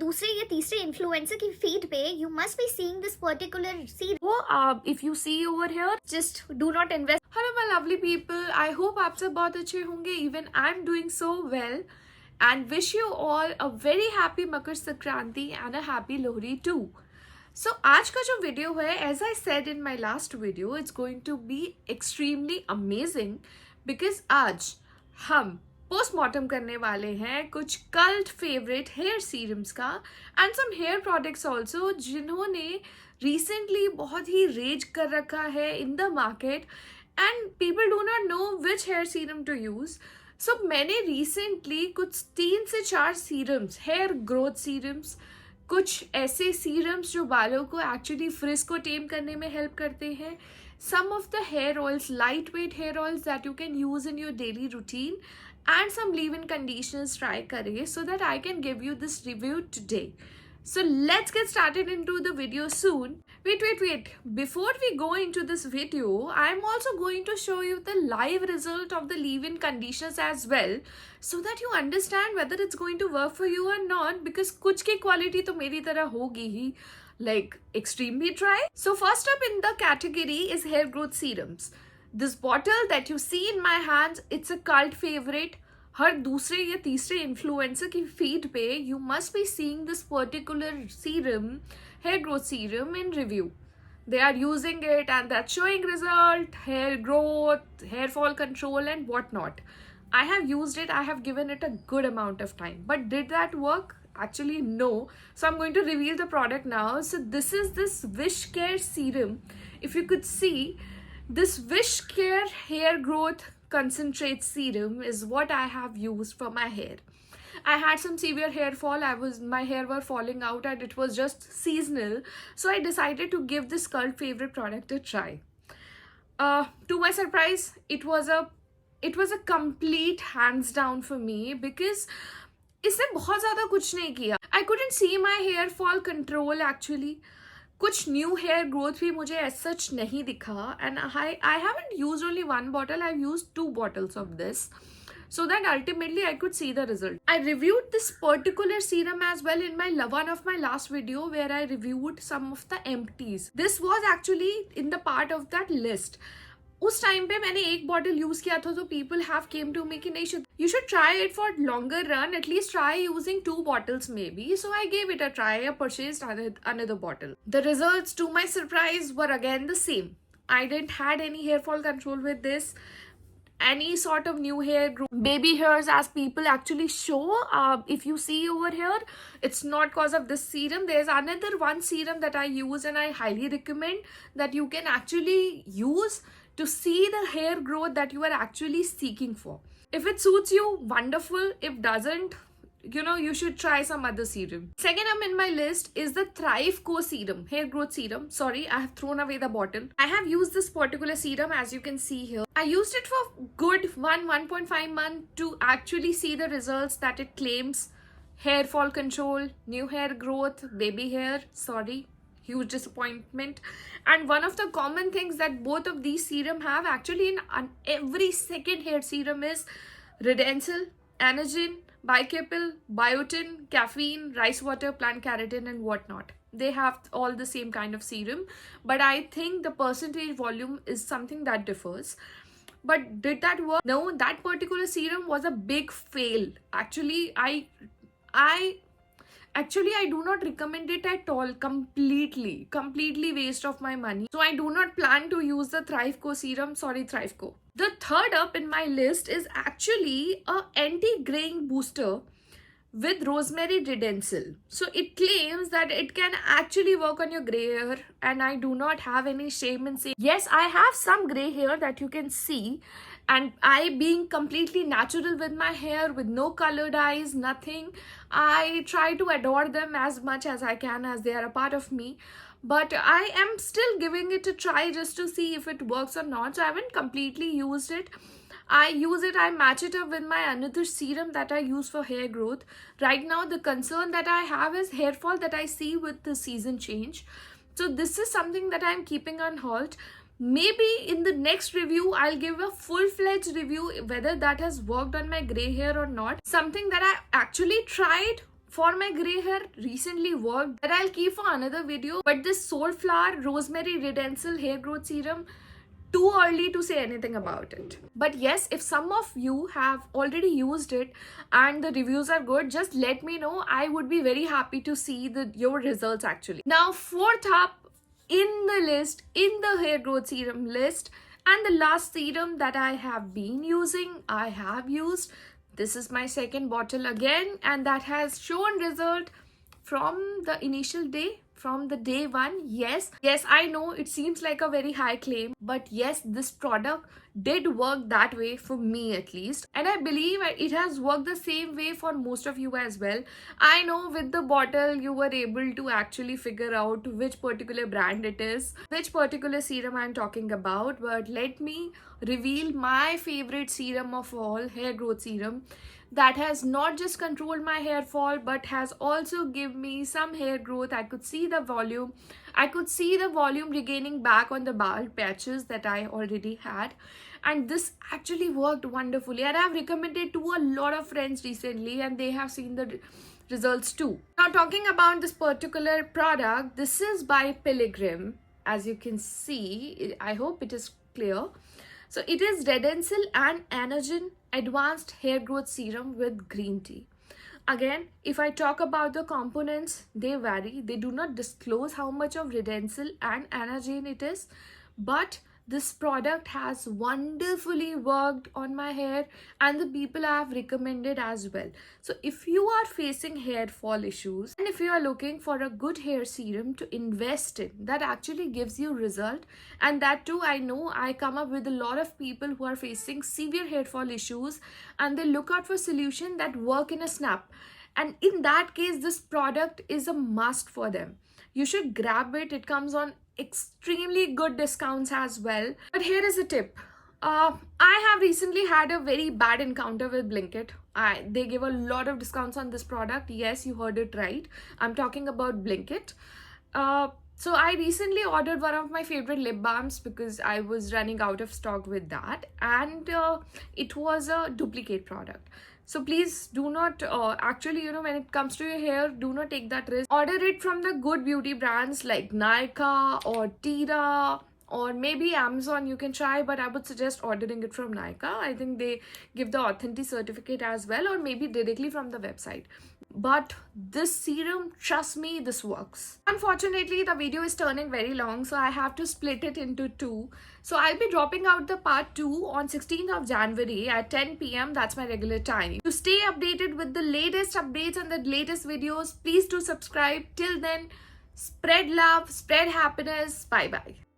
दूसरे या तीसरे इन्फ्लुएंसर की फीड पे you must be seeing this particular series. If you see over here, just do not invest. hello my lovely people, I hope आप सब बहुत अच्छे होंगे. Even I'm doing so well and wish you all a very happy Makar Sankranti and a happy Lohri too. So आज का जो video है, as I said in my last video, it's going to be extremely amazing because आज हम postmortem करने वाले हैं कुछ कल्ट फेवरेट हेयर सीरम्स का and some hair products also जिन्होंने रिसेंटली बहुत ही रेज कर रखा है in the market and people do not know which hair serum to use. So मैंने रिसेंटली कुछ 3 से 4 सीरम्स, हेयर ग्रोथ सीरम्स, कुछ ऐसे सीरम्स जो बालों को एक्चुअली फ्रिज को टेम करने में हेल्प करते हैं, some of the hair oils, lightweight hair oils that you can use in your daily routine, and some leave-in conditioners try kare so that I can give you this review today. So let's get started into the video soon. Wait. Before we go into this video, I'm also going to show you the live result of the leave-in conditioners as well so that you understand whether it's going to work for you or not, because kuch ki quality to meri tarah hogi hi, like extremely dry. So first up in the category is hair growth serums. This bottle that you see in my hands, it's a cult favorite. हर दूसरे या तीसरे influencer की feed पे you must be seeing this particular serum, hair growth serum in review. They are using it and that's showing result, hair growth, hair fall control and whatnot. I have used it, I have given it a good amount of time. But did that work? Actually, no. So I'm going to reveal the product now. So this is this Wish Care serum. If you could see, this Wish Care hair growth concentrate serum is what I have used for my hair. I had some severe hair fall. My hair were falling out and it was just seasonal. So I decided to give this cult favorite product a try. To my surprise, it was a complete hands down for me because इसने बहुत ज़्यादा कुछ नहीं किया. I couldn't see my hair fall control actually. कुछ new hair growth भी मुझे as such नहीं दिखा and I haven't used only 1 bottle. I've used 2 bottles of this so that ultimately I could see the result. I reviewed this particular serum as well in one of my last video where I reviewed some of the empties. This was actually in the part of that list. उस time पे मैंने 1 bottle use किया था तो people have came to me कि नहीं, you should try it for longer run, at least try using 2 bottles maybe. So I gave it a try. I purchased another bottle. The results to my surprise were again the same. I didn't had any hair fall control with this, any sort of new hair growth, baby hairs as people actually show. If you see over here, it's not cause of this serum. There's another one serum that I use and I highly recommend that you can actually use to see the hair growth that you are actually seeking for. If it suits you, wonderful. If doesn't, you should try some other serum. Second up in my list is the Thrive Co serum, hair growth serum. Sorry, I have thrown away the bottle. I have used this particular serum as you can see here. I used it for good 1.5 month to actually see the results that it claims. Hair fall control, new hair growth, baby hair, sorry, huge disappointment. And one of the common things that both of these serum have actually in every second hair serum is Redensil, Anagen, Bicapil, Biotin, caffeine, rice water, plant keratin and whatnot. They have all the same kind of serum, but I think the percentage volume is something that differs. But did that work? No, that particular serum was a big fail. Actually, I do not recommend it at all. Completely waste of my money. So I do not plan to use the Thrive Co serum. Sorry, Thrive Co. The third up in my list is actually a anti-graying booster with rosemary redensil. So it claims that it can actually work on your gray hair, and I do not have any shame in saying yes, I have some gray hair that you can see, and I being completely natural with my hair with no colored eyes, nothing, I try to adore them as much as I can as they are a part of me, but I am still giving it a try just to see if it works or not. So I haven't completely used it. I match it up with my another serum that I use for hair growth. Right now the concern that I have is hair fall that I see with the season change. So this is something that I'm keeping on hold. Maybe in the next review I'll give a full-fledged review whether that has worked on my gray hair or not. Something that I actually tried for my gray hair recently worked, that I'll keep for another video. But this Soulflower Rosemary Redensil Hair Growth Serum, too early to say anything about it. But yes, if some of you have already used it and the reviews are good, just let me know. I would be very happy to see your results actually. Now, fourth up in the list, in the hair growth serum list, and the last serum that I have been using, I have used. This is my second bottle again, and that has shown result from the initial day, from the day one. Yes, I know it seems like a very high claim, but yes, this product did work that way for me at least, and I believe it has worked the same way for most of you as well. I know with the bottle you were able to actually figure out which particular brand it is, which particular serum I'm talking about, but let me reveal my favorite serum of all, hair growth serum, that has not just controlled my hair fall but has also given me some hair growth. I could see the volume regaining back on the bald patches that I already had, and this actually worked wonderfully, and I have recommended to a lot of friends recently and they have seen the results too. Now, talking about this particular product, this is by Pilgrim. As you can see, I hope it is clear. So it is Redensil and Anagen Advanced Hair Growth Serum with green tea. Again, if I talk about the components, they vary. They do not disclose how much of Redensil and Anagen it is, but this product has wonderfully worked on my hair and the people I have recommended as well. So if you are facing hair fall issues and if you are looking for a good hair serum to invest in that actually gives you result, and that too, I know I come up with a lot of people who are facing severe hair fall issues and they look out for solutions that work in a snap, and in that case this product is a must for them. You should grab it. It comes on extremely good discounts as well. But here is a tip. I have recently had a very bad encounter with Blinkit. They give a lot of discounts on this product. Yes, you heard it right. I'm talking about Blinkit. So I recently ordered one of my favorite lip balms because I was running out of stock with that, and it was a duplicate product. So please do not, when it comes to your hair, do not take that risk. Order it from the good beauty brands like Nykaa or Tira, or maybe Amazon you can try, but I would suggest ordering it from Nykaa. I think they give the authentic certificate as well, or maybe directly from the website. But this serum, trust me, this works. Unfortunately, the video is turning very long, so I have to split it into two. So I'll be dropping out the part 2 on 16th of January at 10 p.m. That's my regular time. To stay updated with the latest updates and the latest videos, please do subscribe. Till then, spread love, spread happiness. Bye-bye.